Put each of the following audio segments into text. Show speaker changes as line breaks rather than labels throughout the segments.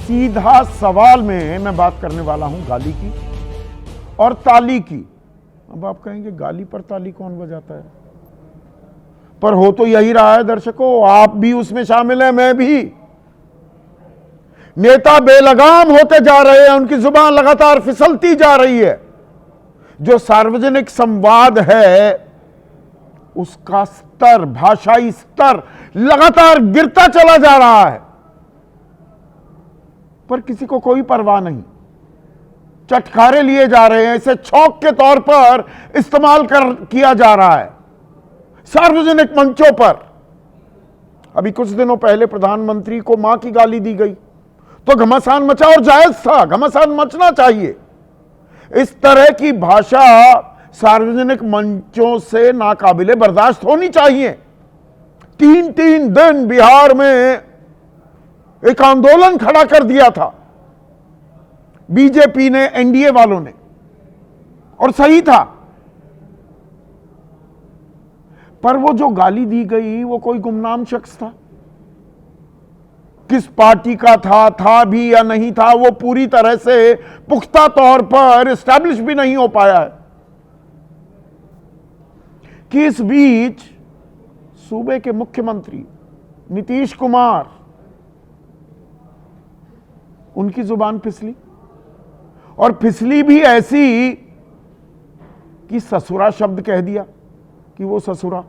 सीधा सवाल में मैं बात करने वाला हूं गाली की और ताली की। अब आप कहेंगे गाली पर ताली कौन बजाता है, पर हो तो यही रहा है दर्शकों, आप भी उसमें शामिल हैं, मैं भी। नेता बेलगाम होते जा रहे हैं, उनकी जुबान लगातार फिसलती जा रही है। जो सार्वजनिक संवाद है उसका स्तर, भाषाई स्तर लगातार गिरता चला जा रहा है, पर किसी को कोई परवाह नहीं। चटखारे लिए जा रहे हैं, इसे छौंक के तौर पर इस्तेमाल किया जा रहा है सार्वजनिक मंचों पर। अभी कुछ दिनों पहले प्रधानमंत्री को मां की गाली दी गई तो घमासान मचा, और जायज था, घमासान मचना चाहिए। इस तरह की भाषा सार्वजनिक मंचों से नाकाबिले बर्दाश्त होनी चाहिए। 3-3 दिन बिहार में एक आंदोलन खड़ा कर दिया था बीजेपी ने, एनडीए वालों ने, और सही था। पर वो जो गाली दी गई वो कोई गुमनाम शख्स था, किस पार्टी का था भी या नहीं था, वो पूरी तरह से पुख्ता तौर पर एस्टैब्लिश भी नहीं हो पाया है। कि इस बीच सूबे के मुख्यमंत्री नीतीश कुमार, उनकी जुबान फिसली, और फिसली भी ऐसी कि ससुरा शब्द कह दिया। कि वो ससुरा,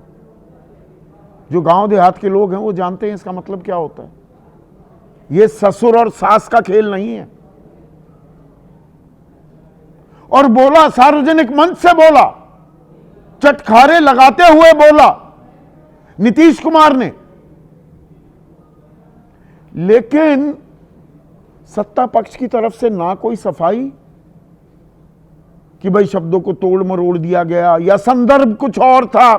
जो गांव देहात के लोग हैं वो जानते हैं इसका मतलब क्या होता है। ये ससुर और सास का खेल नहीं है। और बोला, सार्वजनिक मंच से बोला, चटखारे लगाते हुए बोला नीतीश कुमार ने। लेकिन सत्ता पक्ष की तरफ से ना कोई सफाई कि भाई शब्दों को तोड़ मरोड़ दिया गया या संदर्भ कुछ और था,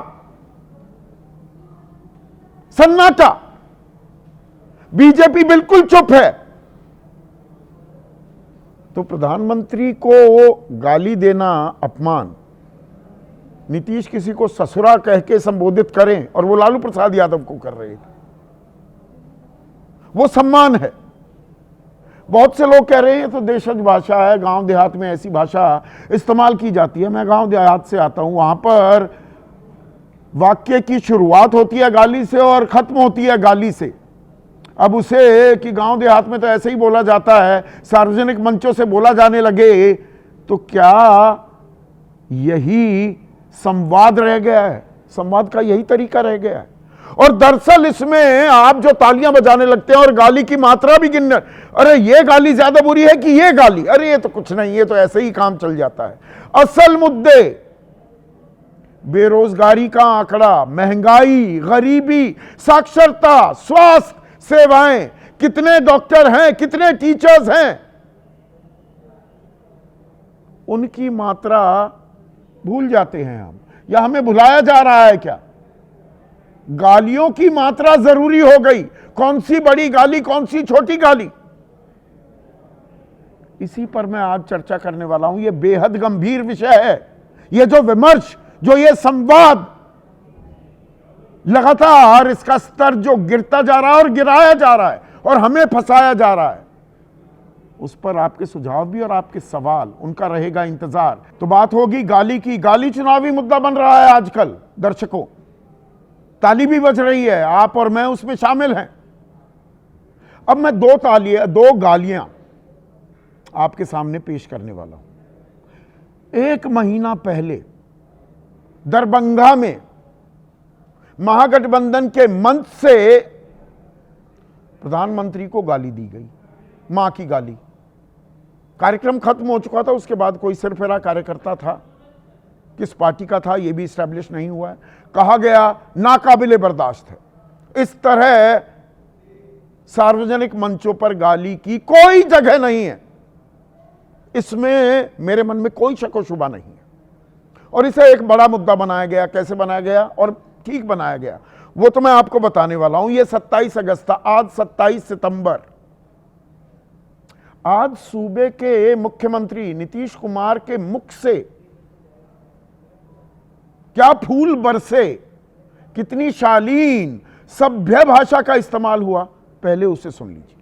सन्नाटा। बीजेपी बिल्कुल चुप है। तो प्रधानमंत्री को गाली देना अपमान, नीतीश किसी को ससुरा कह के संबोधित करें, और वो लालू प्रसाद यादव को कर रहे थे, वो सम्मान है। बहुत से लोग कह रहे हैं तो देशज भाषा है, गांव देहात में ऐसी भाषा इस्तेमाल की जाती है। मैं गांव देहात से आता हूं, वहां पर वाक्य की शुरुआत होती है गाली से और खत्म होती है गाली से। अब उसे कि गांव देहात में तो ऐसे ही बोला जाता है, सार्वजनिक मंचों से बोला जाने लगे, तो क्या यही संवाद रह गया है? संवाद का यही तरीका रह गया है। और दरअसल इसमें आप जो तालियां बजाने लगते हैं और गाली की मात्रा भी गिनने, अरे ये गाली ज्यादा बुरी है कि ये गाली, अरे ये तो कुछ नहीं, ये तो ऐसे ही काम चल जाता है। असल मुद्दे बेरोजगारी का आंकड़ा, महंगाई, गरीबी, साक्षरता, स्वास्थ्य सेवाएं, कितने डॉक्टर हैं, कितने टीचर्स हैं, उनकी मात्रा भूल जाते हैं हम, या हमें भुलाया जा रहा है क्या? गालियों की मात्रा जरूरी हो गई। कौन सी बड़ी गाली, कौन सी छोटी गाली, इसी पर मैं आज चर्चा करने वाला हूं। यह बेहद गंभीर विषय है। यह जो विमर्श, जो यह संवाद, लगातार इसका स्तर जो गिरता जा रहा है और गिराया जा रहा है और हमें फंसाया जा रहा है, उस पर आपके सुझाव भी और आपके सवाल, उनका रहेगा इंतजार। तो बात होगी गाली की। गाली चुनावी मुद्दा बन रहा है आजकल दर्शकों, ताली भी बज रही है, आप और मैं उसमें शामिल हैं। अब मैं दो गालियां आपके सामने पेश करने वाला हूं। 1 महीना पहले दरभंगा में महागठबंधन के मंच से प्रधानमंत्री को गाली दी गई, मां की गाली। कार्यक्रम खत्म हो चुका था, उसके बाद कोई सिरफिरा कार्यकर्ता था, किस पार्टी का था यह भी स्टैब्लिश नहीं हुआ है। कहा गया नाकाबिले बर्दाश्त है। इस तरह सार्वजनिक मंचों पर गाली की कोई जगह नहीं है, इसमें मेरे मन में कोई शक व शुबा नहीं है। और इसे एक बड़ा मुद्दा बनाया गया। कैसे बनाया गया और ठीक बनाया गया, वो तो मैं आपको बताने वाला हूं। यह 27 अगस्त था, आज 27 सितंबर। आज सूबे के मुख्यमंत्री नीतीश कुमार के मुख से क्या फूल बरसे, कितनी शालीन सभ्य भाषा का इस्तेमाल हुआ, पहले उसे सुन लीजिए।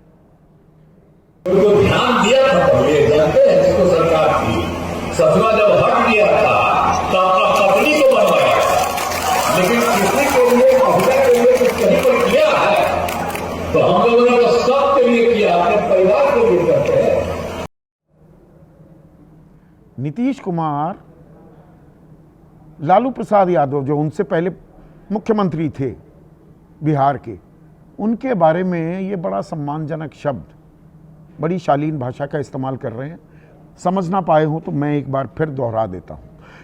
उनको ध्यान दिया था पहले, जानते हैं जिसको सरकार थी, ससुरा जब हट गया था तो अपना पत्नी को बनवाया, लेकिन किसी के लिए महिला के लिए कुछ कहीं पर किया है तो हम लोगों ने तो सबके लिए किया, अपने परिवार के लिए करते हैं।
नीतीश कुमार, लालू प्रसाद यादव जो उनसे पहले मुख्यमंत्री थे बिहार के, उनके बारे में ये बड़ा सम्मानजनक शब्द, बड़ी शालीन भाषा का इस्तेमाल कर रहे हैं। समझ ना पाए हो तो मैं एक बार फिर दोहरा देता हूं।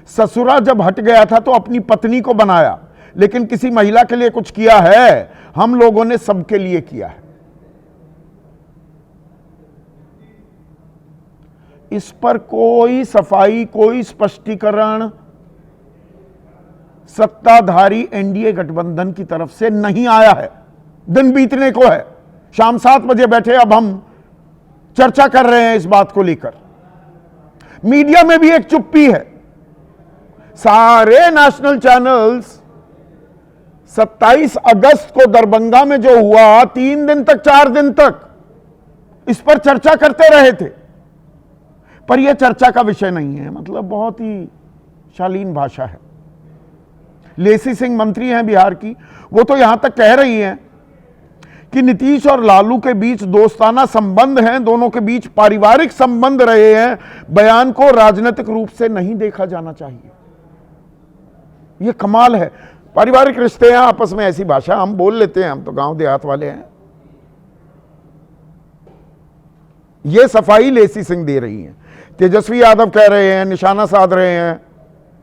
ससुरा जब हट गया था तो अपनी पत्नी को बनाया, लेकिन किसी महिला के लिए कुछ किया है? हम लोगों ने सबके लिए किया है। इस पर कोई सफाई, कोई स्पष्टीकरण सत्ताधारी एनडीए गठबंधन की तरफ से नहीं आया है। दिन बीतने को है, शाम 7 बजे बैठे, अब हम चर्चा कर रहे हैं इस बात को लेकर। मीडिया में भी एक चुप्पी है। सारे नेशनल चैनल्स 27 अगस्त को दरभंगा में जो हुआ, 3 दिन तक 4 दिन तक इस पर चर्चा करते रहे थे, पर यह चर्चा का विषय नहीं है। मतलब बहुत ही शालीन भाषा है। लेसी सिंह मंत्री हैं बिहार की, वो तो यहां तक कह रही हैं कि नीतीश और लालू के बीच दोस्ताना संबंध हैं, दोनों के बीच पारिवारिक संबंध रहे हैं, बयान को राजनीतिक रूप से नहीं देखा जाना चाहिए। यह कमाल है। पारिवारिक रिश्ते हैं आपस में, ऐसी भाषा हम बोल लेते हैं, हम तो गांव देहात वाले हैं। यह सफाई लेसी सिंह दे रही हैं। तेजस्वी यादव कह रहे हैं, निशाना साध रहे हैं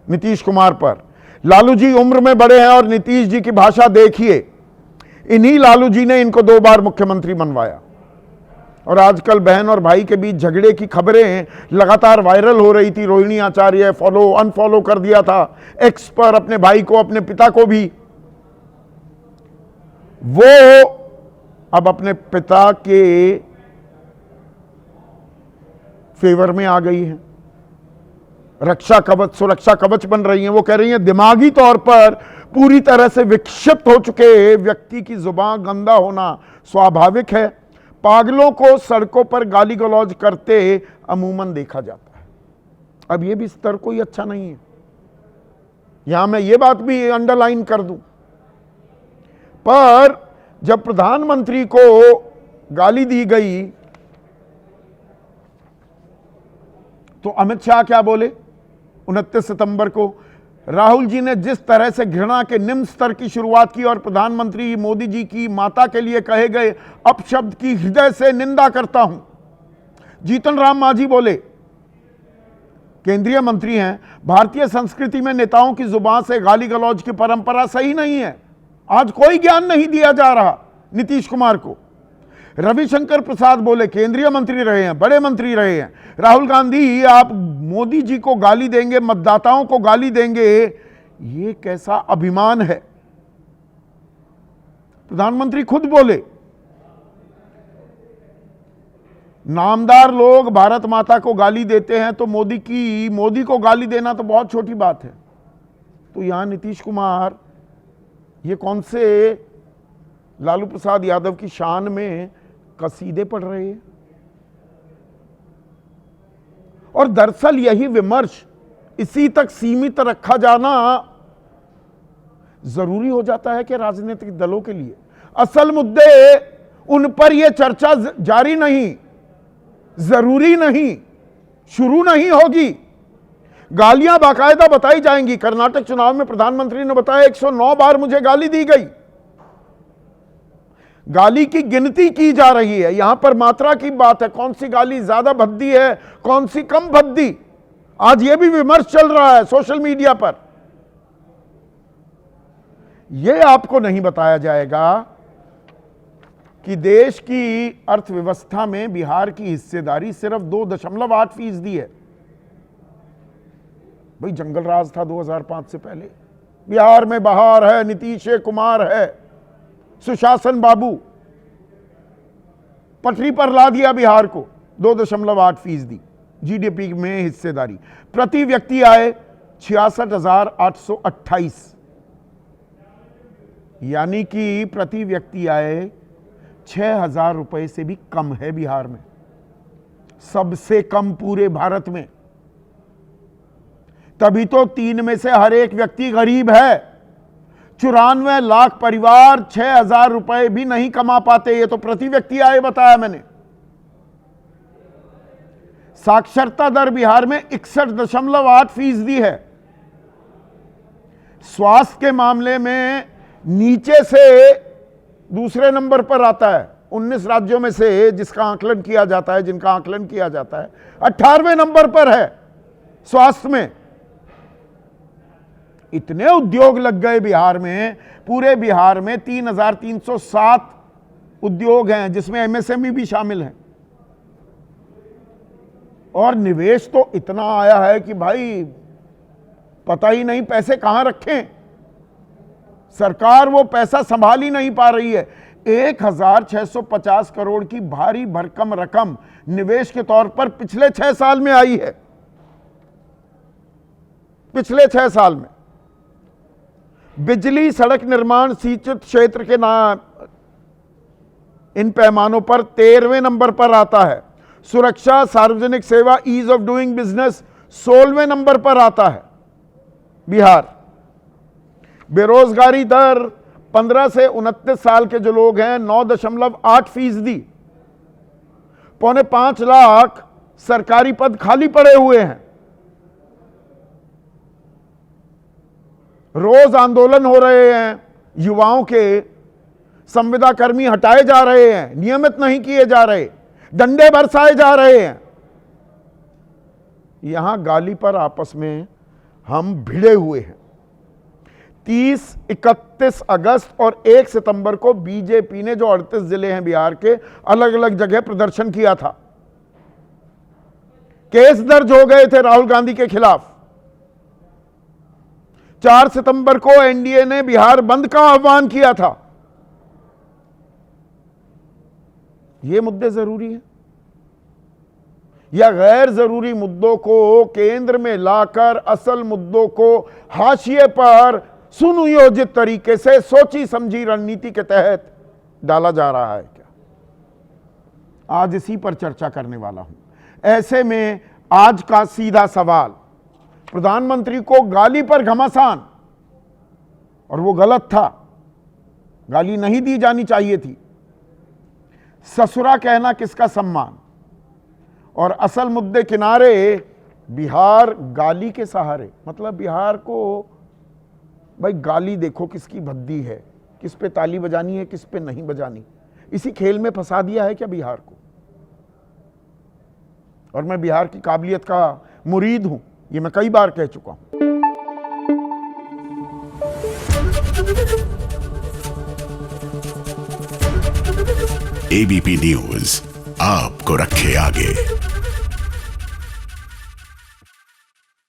नीतीश कुमार पर। लालू जी उम्र में बड़े हैं और नीतीश जी की भाषा देखिए। इन्हीं लालू जी ने इनको 2 बार मुख्यमंत्री बनवाया। और आजकल बहन और भाई के बीच झगड़े की खबरें लगातार वायरल हो रही थी। रोहिणी आचार्य अनफॉलो कर दिया था एक्स पर अपने भाई को, अपने पिता को भी। वो अब अपने पिता के फेवर में आ गई हैं, रक्षा कवच, सुरक्षा कवच बन रही हैं। वो कह रही हैं दिमागी तौर पर पूरी तरह से विक्षिप्त हो चुके व्यक्ति की जुबान गंदा होना स्वाभाविक है। पागलों को सड़कों पर गाली गलौज करते अमूमन देखा जाता है। अब यह भी स्तर कोई अच्छा नहीं है। यहां मैं ये बात भी अंडरलाइन कर दूं, पर जब प्रधानमंत्री को गाली दी गई तो अमित शाह क्या बोले? 29 सितंबर को राहुल जी ने जिस तरह से घृणा के निम्न स्तर की शुरुआत की और प्रधानमंत्री मोदी जी की माता के लिए कहे गए अपशब्द की हृदय से निंदा करता हूं। जीतन राम मांझी बोले, केंद्रीय मंत्री हैं, भारतीय संस्कृति में नेताओं की जुबान से गाली गलौज की परंपरा सही नहीं है। आज कोई ज्ञान नहीं दिया जा रहा नीतीश कुमार को। रविशंकर प्रसाद बोले, केंद्रीय मंत्री रहे हैं, बड़े मंत्री रहे हैं, राहुल गांधी आप मोदी जी को गाली देंगे, मतदाताओं को गाली देंगे, ये कैसा अभिमान है। प्रधानमंत्री खुद बोले, नामदार लोग भारत माता को गाली देते हैं तो मोदी को गाली देना तो बहुत छोटी बात है। तो यहां नीतीश कुमार ये कौन से लालू प्रसाद यादव की शान में कसीदे पढ़ रहे हैं। और दरअसल यही विमर्श इसी तक सीमित रखा जाना जरूरी हो जाता है कि राजनीतिक दलों के लिए असल मुद्दे उन पर यह चर्चा जारी नहीं, जरूरी नहीं, शुरू नहीं होगी। गालियां बाकायदा बताई जाएंगी। कर्नाटक चुनाव में प्रधानमंत्री ने बताया 109 बार मुझे गाली दी गई। गाली की गिनती की जा रही है। यहां पर मात्रा की बात है, कौन सी गाली ज्यादा भद्दी है, कौन सी कम भद्दी। आज यह भी विमर्श चल रहा है सोशल मीडिया पर। यह आपको नहीं बताया जाएगा कि देश की अर्थव्यवस्था में बिहार की हिस्सेदारी सिर्फ 2.8% है। भाई जंगल राज था 2005 से पहले। बिहार में बहार है, नीतीश कुमार है, सुशासन बाबू, पटरी पर ला दिया बिहार को। 2.8% जीडीपी में हिस्सेदारी। प्रति व्यक्ति आय 66,828, यानी कि प्रति व्यक्ति आय 6,000 रुपए से भी कम है बिहार में। सबसे कम पूरे भारत में। तभी तो 3 में से हर एक व्यक्ति गरीब है। 94 लाख परिवार 6,000 रुपए भी नहीं कमा पाते। ये तो प्रति व्यक्ति आय बताया मैंने। साक्षरता दर बिहार में 61.8% है। स्वास्थ्य के मामले में नीचे से दूसरे नंबर पर आता है। 19 राज्यों में से जिनका आकलन किया जाता है 18वें नंबर पर है स्वास्थ्य में। इतने उद्योग लग गए बिहार में, पूरे बिहार में 3,307 उद्योग हैं जिसमें एमएसएमई भी शामिल हैं। और निवेश तो इतना आया है कि भाई पता ही नहीं पैसे कहां रखें। सरकार वो पैसा संभाल ही नहीं पा रही है। 1,650 करोड़ की भारी भरकम रकम निवेश के तौर पर पिछले 6 साल में आई है। पिछले 6 साल में बिजली, सड़क निर्माण, सिंचित क्षेत्र के इन पैमानों पर 13वें नंबर पर आता है। सुरक्षा, सार्वजनिक सेवा, ईज ऑफ डूइंग बिजनेस 16वें नंबर पर आता है बिहार। बेरोजगारी दर 15 से 29 साल के जो लोग हैं 9.8%। 4.5 लाख सरकारी पद खाली पड़े हुए हैं। रोज आंदोलन हो रहे हैं युवाओं के, संविदा कर्मी हटाए जा रहे हैं, नियमित नहीं किए जा रहे, डंडे बरसाए जा रहे हैं। यहां गाली पर आपस में हम भिड़े हुए हैं। 30, 31 अगस्त और 1 सितंबर को बीजेपी ने जो 38 जिले हैं बिहार के, अलग अलग जगह प्रदर्शन किया था। केस दर्ज हो गए थे राहुल गांधी के खिलाफ। 4 सितंबर को एनडीए ने बिहार बंद का आह्वान किया था। ये मुद्दे जरूरी हैं या गैर जरूरी मुद्दों को केंद्र में लाकर असल मुद्दों को हाशिए पर सुनियोजित तरीके से सोची समझी रणनीति के तहत डाला जा रहा है क्या? आज इसी पर चर्चा करने वाला हूं। ऐसे में आज का सीधा सवाल, प्रधानमंत्री को गाली पर घमासान, और वो गलत था, गाली नहीं दी जानी चाहिए थी। ससुरा कहना किसका सम्मान, और असल मुद्दे किनारे बिहार गाली के सहारे। मतलब बिहार को भाई गाली देखो किसकी भद्दी है, किस पे ताली बजानी है, किस पे नहीं बजानी, इसी खेल में फंसा दिया है क्या बिहार को? और मैं बिहार की काबिलियत का मुरीद हूं, ये मैं कई बार कह चुका हूं।
एबीपी न्यूज आपको रखे आगे।